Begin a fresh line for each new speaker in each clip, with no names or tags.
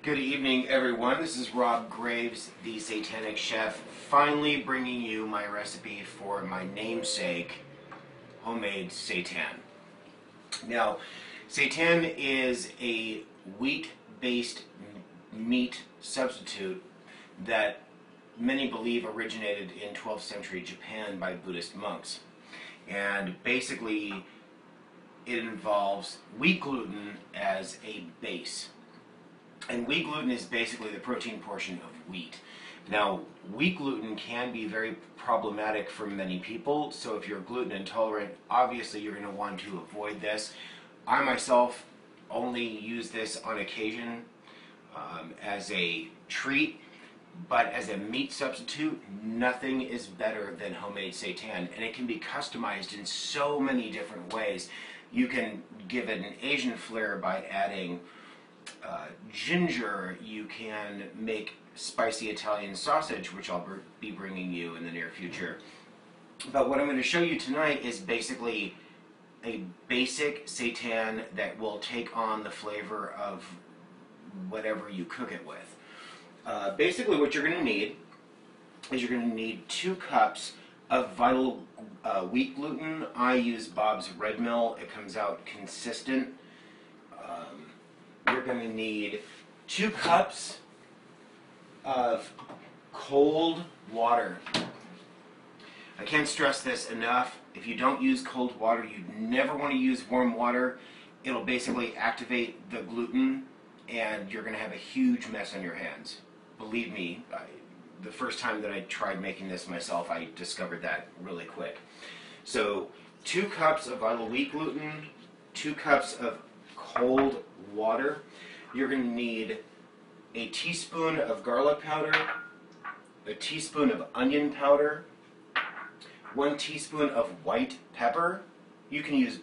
Good evening, everyone. This is Rob Graves, the Satanic Chef, finally bringing you my recipe for my namesake, homemade seitan. Now, seitan is a wheat-based meat substitute that many believe originated in 12th century Japan by Buddhist monks. And basically, it involves wheat gluten as a base. And wheat gluten is basically the protein portion of wheat. Now, wheat gluten can be very problematic for many people, so if you're gluten intolerant, obviously you're going to want to avoid this. I myself only use this on occasion as a treat, but as a meat substitute, nothing is better than homemade seitan, and it can be customized in so many different ways. You can give it an Asian flair by adding ginger. You can make spicy Italian sausage, which I'll be bringing you in the near future. But what I'm going to show you tonight is basically a basic seitan that will take on the flavor of whatever you cook it with. Basically what you're going to need is you're going to need 2 cups of vital wheat gluten. I use Bob's Red Mill. It comes out consistent. You're going to need 2 cups of cold water. I can't stress this enough. If you don't use cold water, you never want to use warm water. It'll basically activate the gluten, and you're going to have a huge mess on your hands. Believe me, the first time that I tried making this myself, I discovered that really quick. So 2 cups of vital wheat gluten, 2 cups of cold water. You're going to need a teaspoon of garlic powder, a teaspoon of onion powder, 1 teaspoon of white pepper. You can use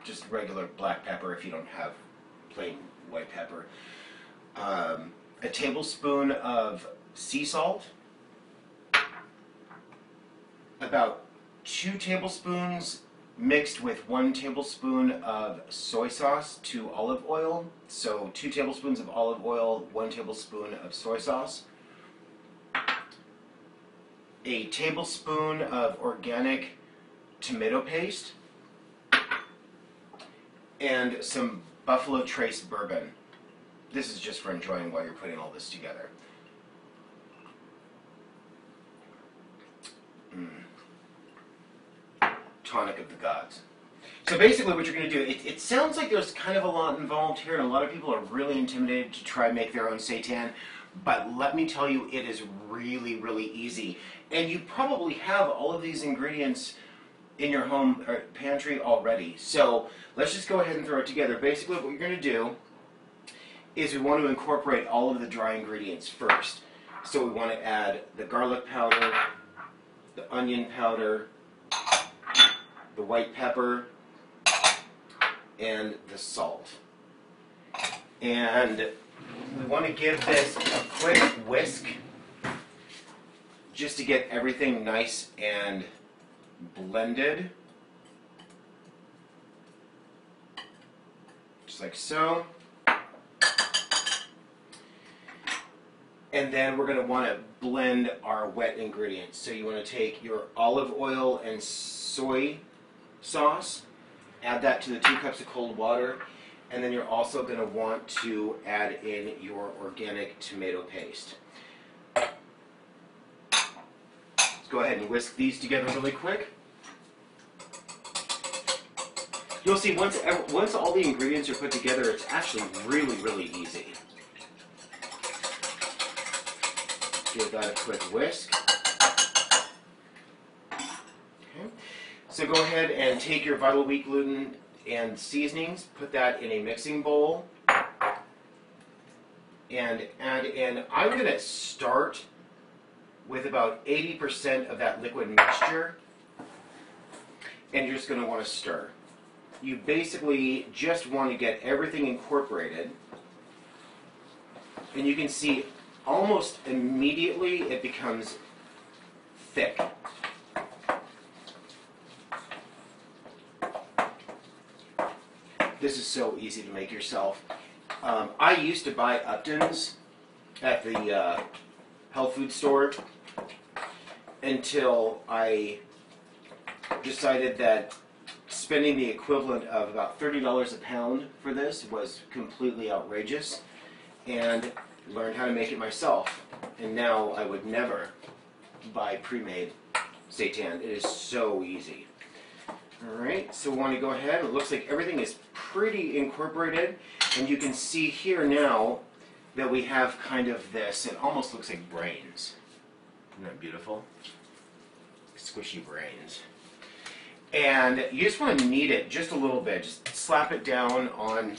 just regular black pepper if you don't have plain white pepper. A tablespoon of sea salt, about 2 tablespoons mixed with 1 tablespoon of soy sauce to olive oil. So 2 tablespoons of olive oil, 1 tablespoon of soy sauce. A tablespoon of organic tomato paste. And some Buffalo Trace bourbon. This is just for enjoying while you're putting all this together. Tonic of the gods. So basically what you're going to do, it sounds like there's kind of a lot involved here, and a lot of people are really intimidated to try and make their own seitan, but let me tell you, it is really, really easy. And you probably have all of these ingredients in your home or pantry already. So let's just go ahead and throw it together. Basically what you're going to do is we want to incorporate all of the dry ingredients first. So we want to add the garlic powder, the onion powder, the white pepper, and the salt. And we want to give this a quick whisk just to get everything nice and blended. Just like so. And then we're going to want to blend our wet ingredients. So you want to take your olive oil and soy sauce, add that to the 2 cups of cold water, and then you're also going to want to add in your organic tomato paste. Let's go ahead and whisk these together really quick. You'll see once all the ingredients are put together, it's actually really, really easy. Give that a quick whisk. Okay. So go ahead and take your vital wheat gluten and seasonings, put that in a mixing bowl, and add in, I'm going to start with about 80% of that liquid mixture, and you're just going to want to stir. You basically just want to get everything incorporated, and you can see almost immediately it becomes thick. This is so easy to make yourself. I used to buy Upton's at the health food store until I decided that spending the equivalent of about $30 a pound for this was completely outrageous, and learned how to make it myself. And now I would never buy pre-made seitan. It is so easy. Alright, so we want to go ahead. It looks like everything is pretty incorporated, and you can see here now that we have kind of this. It almost looks like brains. Isn't that beautiful? Squishy brains. And you just want to knead it just a little bit. Just slap it down on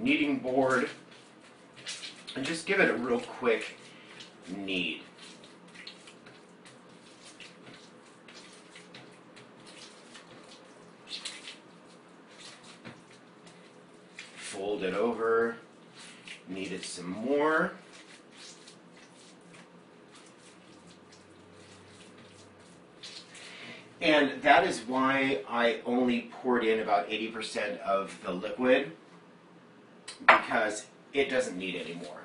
kneading board and just give it a real quick knead. Fold it over, knead it some more. And that is why I only poured in about 80% of the liquid, because it doesn't need any more.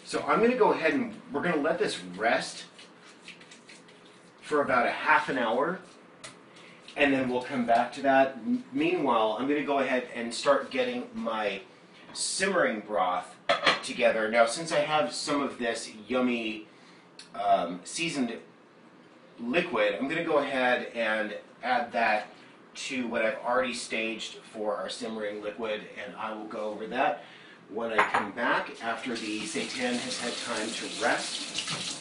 So I'm going to go ahead and we're going to let this rest for about a half an hour, and then we'll come back to that. Meanwhile, I'm going to go ahead and start getting my simmering broth together. Now, since I have some of this yummy seasoned liquid, I'm going to go ahead and add that to what I've already staged for our simmering liquid, and I will go over that when I come back after the seitan has had time to rest.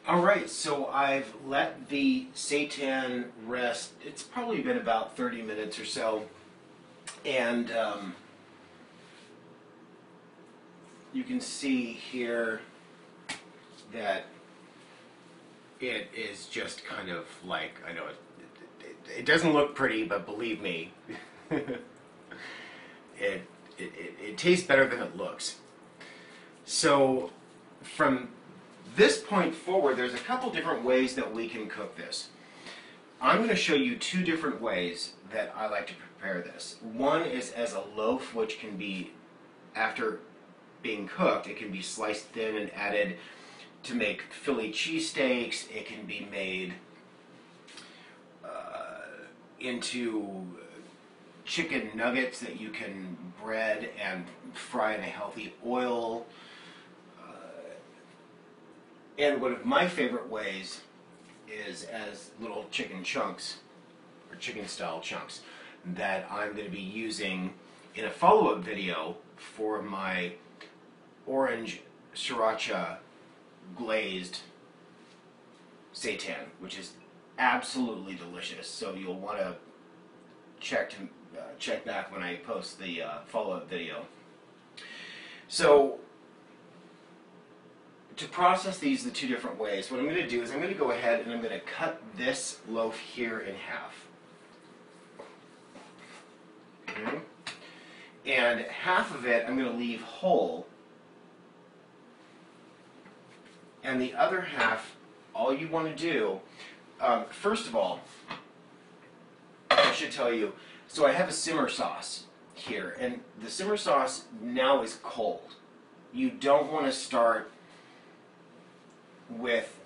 Alright, so I've let the seitan rest. It's probably been about 30 minutes or so, and you can see here that it is just kind of like, I know it doesn't look pretty, but believe me, it tastes better than it looks. So from this point forward, there's a couple different ways that we can cook this. I'm going to show you two different ways that I like to prepare this. One is as a loaf, which can be, after being cooked, it can be sliced thin and added to make Philly cheesesteaks. It can be made into chicken nuggets that you can bread and fry in a healthy oil. And one of my favorite ways is as little chicken chunks, or chicken style chunks, that I'm going to be using in a follow-up video for my orange sriracha glazed seitan, which is absolutely delicious. So you'll want to check back when I post the follow-up video. So to process these the two different ways, what I'm going to do is I'm going to go ahead and I'm going to cut this loaf here in half. Okay. And half of it I'm going to leave whole. And the other half, all you want to do, first of all, I should tell you, so I have a simmer sauce here, and the simmer sauce now is cold. You don't want to start with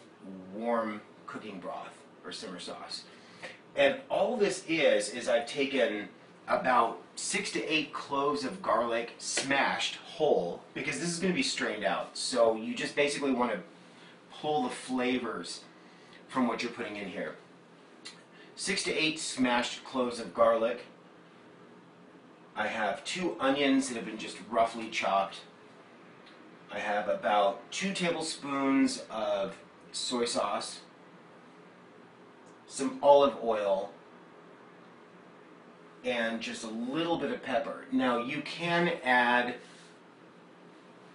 warm cooking broth or simmer sauce. And all this is I've taken about 6 to 8 cloves of garlic smashed whole, because this is going to be strained out. So you just basically want to pull the flavors from what you're putting in here. 6 to 8 smashed cloves of garlic. I have 2 onions that have been just roughly chopped. I have about 2 tablespoons of soy sauce, some olive oil, and just a little bit of pepper. Now you can add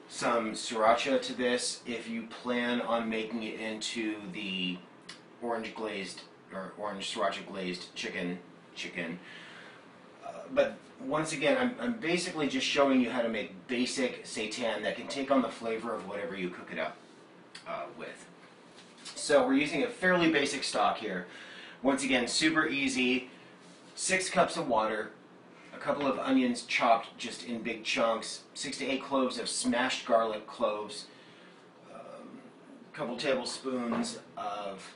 some sriracha to this if you plan on making it into the orange glazed or orange sriracha glazed chicken. But once again, I'm basically just showing you how to make basic seitan that can take on the flavor of whatever you cook it up with. So we're using a fairly basic stock here. Once again, super easy. 6 cups of water, a couple of onions chopped just in big chunks, 6 to 8 cloves of smashed garlic cloves, a couple tablespoons of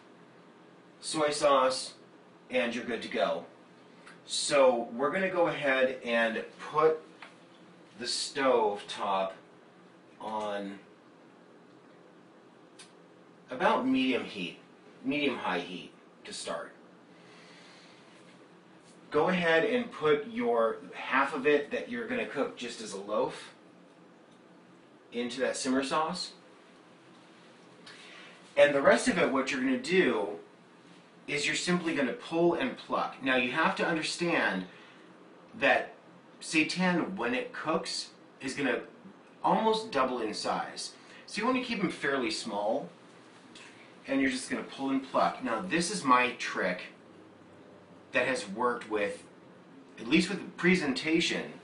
soy sauce, and you're good to go. So we're going to go ahead and put the stove top on about medium-high heat to start. Go ahead and put your half of it that you're going to cook just as a loaf into that simmer sauce. And the rest of it, what you're going to do is you're simply going to pull and pluck. Now you have to understand that seitan, when it cooks, is going to almost double in size. So you want to keep them fairly small, and you're just going to pull and pluck. Now this is my trick that has worked with, at least with the presentation,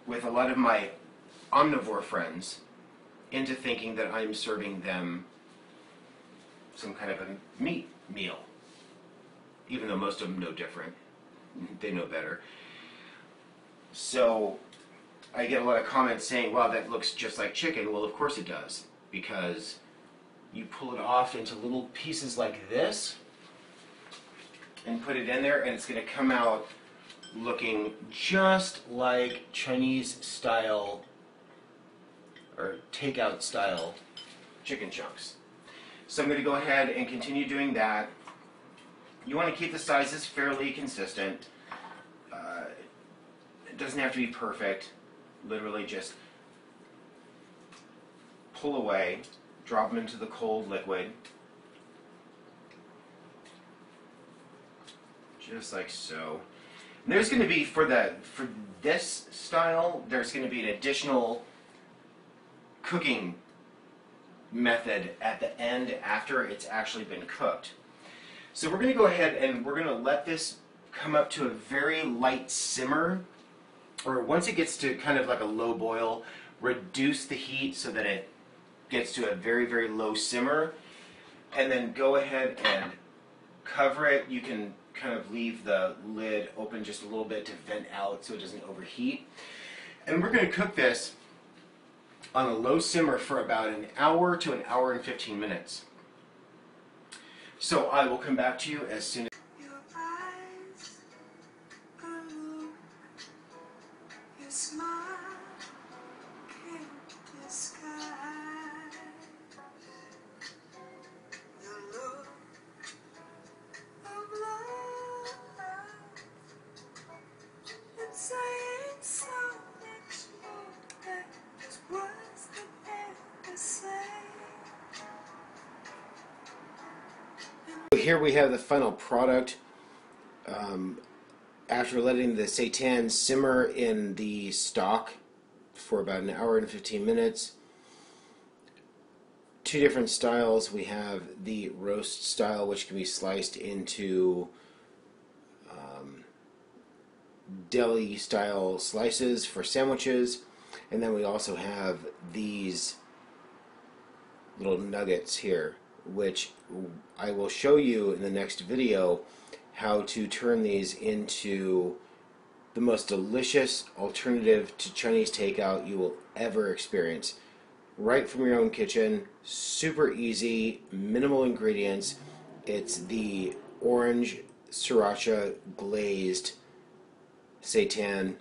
with a lot of my omnivore friends into thinking that I'm serving them some kind of a meat meal, even though most of them know different. They know better. So I get a lot of comments saying, wow, that looks just like chicken. Well, of course it does, because you pull it off into little pieces like this and put it in there, and it's going to come out looking just like Chinese style or takeout style chicken chunks. So I'm going to go ahead and continue doing that. You want to keep the sizes fairly consistent. It doesn't have to be perfect. Literally just pull away, drop them into the cold liquid, just like so. And there's going to be, for this style, there's going to be an additional cooking method at the end after it's actually been cooked. So we're going to go ahead and we're going to let this come up to a very light simmer, or once it gets to kind of like a low boil, reduce the heat so that it gets to a very, very low simmer, and then go ahead and cover it. You can kind of leave the lid open just a little bit to vent out so it doesn't overheat. And we're going to cook this on a low simmer for about an hour to an hour and 15 minutes. So I will come back to you as soon as
Your eyes blue, your smile can't disguise. Your look of love, it's saying so much more than just words could ever say.
Here we have the final product. After letting the seitan simmer in the stock for about an hour and 15 minutes, two different styles. We have the roast style, which can be sliced into deli style slices for sandwiches, and then we also have these little nuggets here, which I will show you in the next video how to turn these into the most delicious alternative to Chinese takeout you will ever experience. Right from your own kitchen, super easy, minimal ingredients. It's the orange sriracha glazed seitan.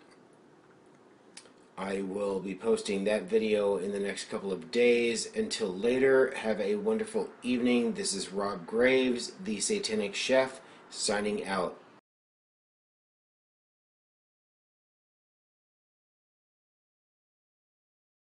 I will be posting that video in the next couple of days. Until later, have a wonderful evening. This is Rob Graves, the Satanic Chef, signing out.